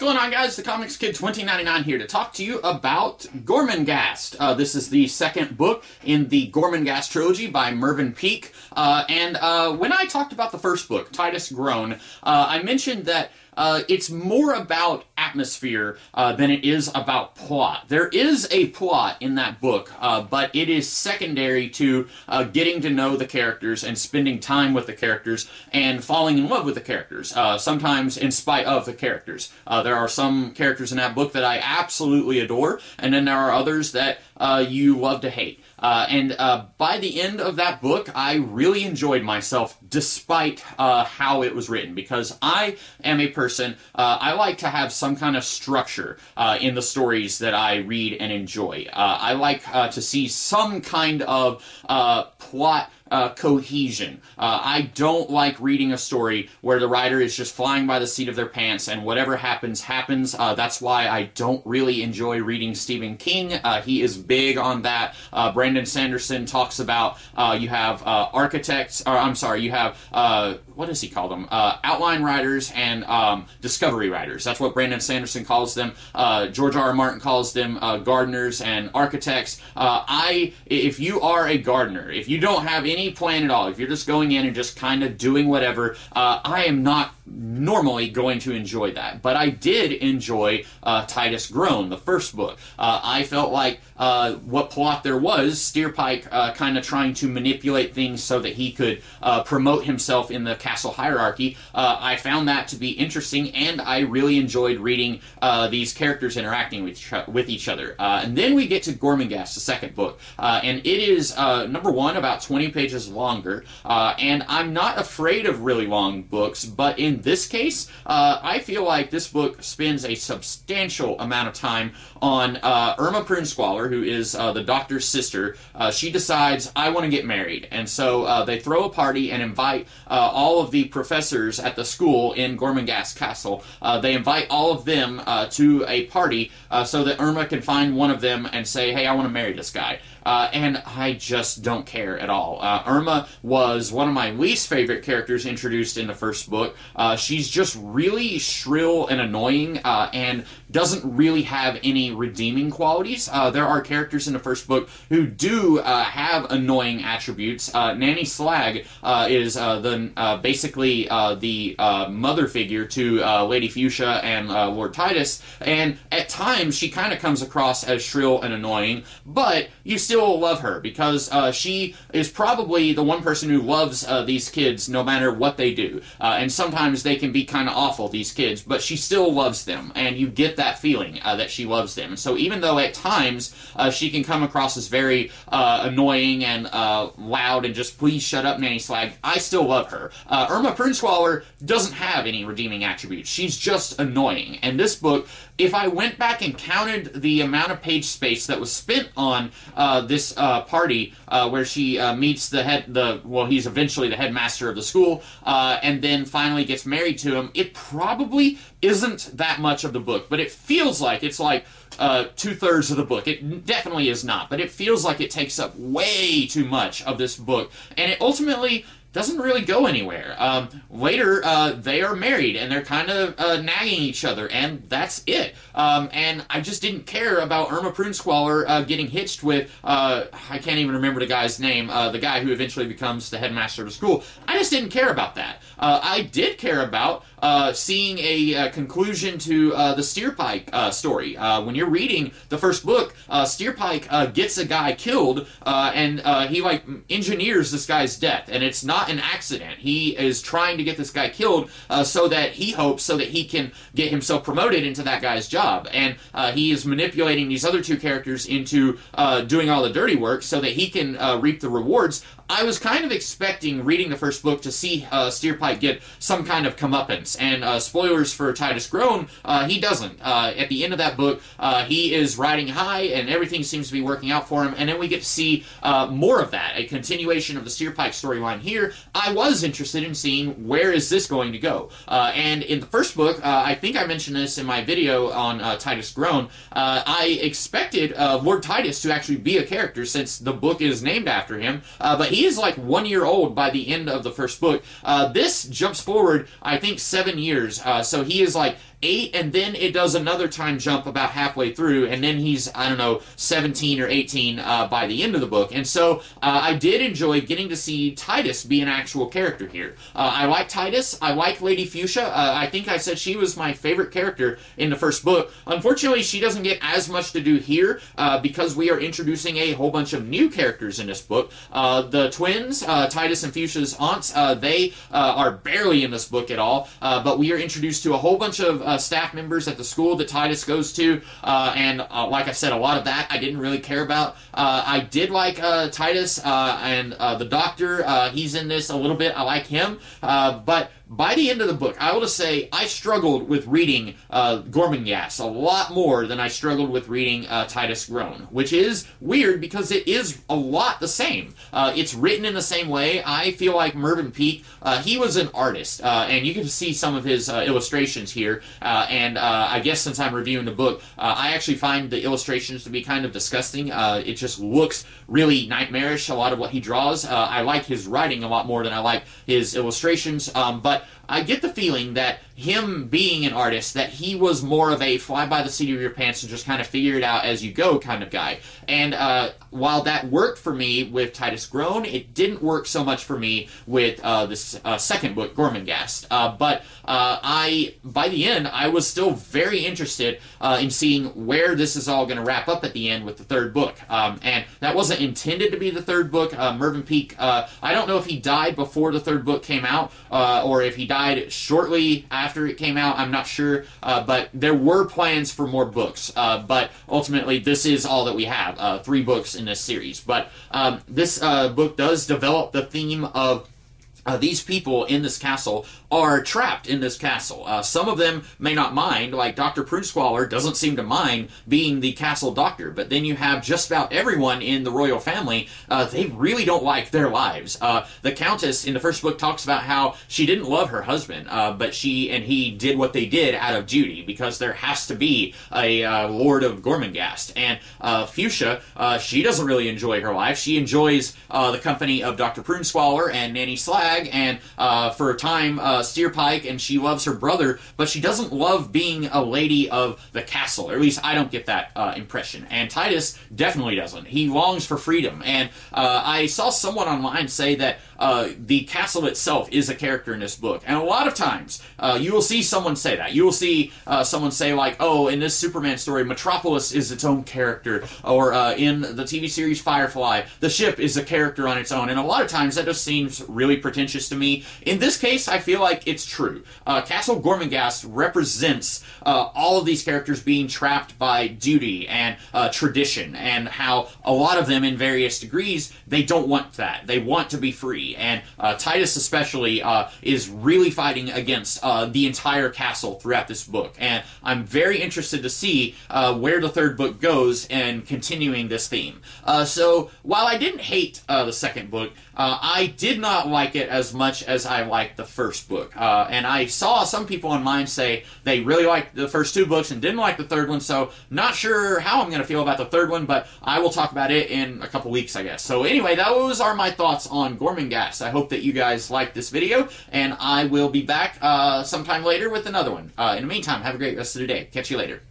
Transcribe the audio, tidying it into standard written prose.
going on, guys? The Comics Kid 2099 here to talk to you about Gormenghast. This is the second book in the Gormenghast trilogy by Mervyn Peake. When I talked about the first book, Titus Groan, I mentioned that it's more about atmosphere than it is about plot. There is a plot in that book, but it is secondary to getting to know the characters and spending time with the characters and falling in love with the characters, sometimes in spite of the characters. There are some characters in that book that I absolutely adore, and then there are others that you love to hate. By the end of that book, I really enjoyed myself despite how it was written, because I am a person, I like to have some kind of structure in the stories that I read and enjoy. I like to see some kind of plot cohesion. I don't like reading a story where the writer is just flying by the seat of their pants and whatever happens, happens. That's why I don't really enjoy reading Stephen King. He is big on that. Brandon Sanderson talks about you have architects, or I'm sorry, you have, what does he call them? Outline writers and discovery writers. That's what Brandon Sanderson calls them. George R. R. Martin calls them gardeners and architects. If you are a gardener, if you don't have any plan at all, if you're just going in and just kind of doing whatever, I am not normally going to enjoy that. But I did enjoy Titus Groan, the first book. I felt like what plot there was, Steerpike kind of trying to manipulate things so that he could promote himself in the castle hierarchy. I found that to be interesting, and I really enjoyed reading these characters interacting with each other. And then we get to Gormenghast, the second book, and it is, number one, about 20 pages longer, and I'm not afraid of really long books, but in this case, I feel like this book spends a substantial amount of time on Irma Prunesqualler, who is the doctor's sister. She decides, I want to get married, and so they throw a party and invite all of the professors at the school in Gormenghast Castle. They invite all of them to a party so that Irma can find one of them and say, hey, I want to marry this guy. And I just don't care at all. Irma was one of my least favorite characters introduced in the first book. She's just really shrill and annoying, and doesn't really have any redeeming qualities. There are characters in the first book who do have annoying attributes. Nanny Slag is basically the mother figure to Lady Fuchsia and Lord Titus, and at times she kind of comes across as shrill and annoying, but you still love her because she is probably the one person who loves these kids no matter what they do. And sometimes they can be kind of awful, these kids, but she still loves them, and you get that feeling that she loves them. So even though at times she can come across as very annoying and loud and just please shut up, Nanny Slag, I still love her. Irma Prunesqualler doesn't have any redeeming attributes. She's just annoying. And this book, if I went back and counted the amount of page space that was spent on this party where she meets he's eventually the headmaster of the school, and then finally gets married to him, it probably isn't that much of the book, but it feels like it's like 2/3 of the book. It definitely is not, but it feels like it takes up way too much of this book, and it ultimately doesn't really go anywhere. Later, they are married, and they're kind of nagging each other, and that's it. And I just didn't care about Irma Prunesqualler getting hitched with, I can't even remember the guy's name, the guy who eventually becomes the headmaster of the school. I just didn't care about that. I did care about seeing a conclusion to the Steerpike story. When you're reading the first book, Steerpike gets a guy killed, and he engineers this guy's death, and it's not an accident. He is trying to get this guy killed so that he can get himself promoted into that guy's job, and he is manipulating these other two characters into doing all the dirty work so that he can reap the rewards. I was kind of expecting, reading the first book, to see Steerpike get some kind of comeuppance, and spoilers for Titus Groan, he doesn't. At the end of that book, he is riding high, and everything seems to be working out for him, and then we get to see more of that, a continuation of the Steerpike storyline here. I was interested in seeing where is this going to go. And in the first book, I think I mentioned this in my video on Titus Groan, I expected Lord Titus to actually be a character since the book is named after him, but he is like 1 year old by the end of the first book. This jumps forward, I think, 7 years, so he is like 8, and then it does another time jump about halfway through, and then he's, I don't know, 17 or 18 by the end of the book. And so I did enjoy getting to see Titus be an actual character here. I like Titus. I like Lady Fuchsia. I think I said she was my favorite character in the first book. Unfortunately, she doesn't get as much to do here because we are introducing a whole bunch of new characters in this book. The twins, Titus and Fuchsia's aunts, they are barely in this book at all, but we are introduced to a whole bunch of staff members at the school that Titus goes to, and like I said, a lot of that I didn't really care about. I did like Titus and the doctor. He's in this a little bit. I like him, but by the end of the book, I will just say I struggled with reading Gormenghast a lot more than I struggled with reading Titus Groan, which is weird because it is a lot the same. It's written in the same way. I feel like Mervyn Peake, he was an artist, and you can see some of his illustrations here, and I guess since I'm reviewing the book, I actually find the illustrations to be kind of disgusting. It just looks really nightmarish, a lot of what he draws. I like his writing a lot more than I like his illustrations, but I get the feeling that him being an artist, that he was more of a fly by the seat of your pants and just kind of figure it out as you go kind of guy. And while that worked for me with Titus Groan, it didn't work so much for me with this second book, Gormenghast. But by the end, I was still very interested in seeing where this is all going to wrap up at the end with the third book. And that wasn't intended to be the third book. Mervyn Peake, I don't know if he died before the third book came out, or if he died shortly after it came out. I'm not sure, but there were plans for more books. But ultimately, this is all that we have, 3 books in this series. But this book does develop the theme of these people in this castle are trapped in this castle. Some of them may not mind, like Dr. Prunesqualler doesn't seem to mind being the castle doctor, but then you have just about everyone in the royal family, they really don't like their lives. The Countess in the first book talks about how she didn't love her husband, but she and he did what they did out of duty, because there has to be a Lord of Gormenghast. And Fuchsia, she doesn't really enjoy her life. She enjoys the company of Dr. Prunesqualler and Nanny Slag, and for a time Steerpike, and she loves her brother, but she doesn't love being a lady of the castle, or at least I don't get that impression. And Titus definitely doesn't. He longs for freedom, and I saw someone online say that the castle itself is a character in this book, and a lot of times you will see someone say that. You will see someone say, like, oh, in this Superman story, Metropolis is its own character, or in the TV series Firefly, the ship is a character on its own, and a lot of times that just seems really pretentious to me. In this case, I feel like it's true. Castle Gormenghast represents all of these characters being trapped by duty and tradition, and how a lot of them, in various degrees, they don't want that. They want to be free, and Titus especially is really fighting against the entire castle throughout this book, and I'm very interested to see where the third book goes and continuing this theme. So while I didn't hate the second book, I did not like it as much as I liked the first book. And I saw some people online say they really liked the first 2 books and didn't like the third one, so not sure how I'm going to feel about the third one, but I will talk about it in a couple weeks, I guess. So anyway, those are my thoughts on Gormenghast. I hope that you guys liked this video, and I will be back sometime later with another one. In the meantime, have a great rest of the day. Catch you later.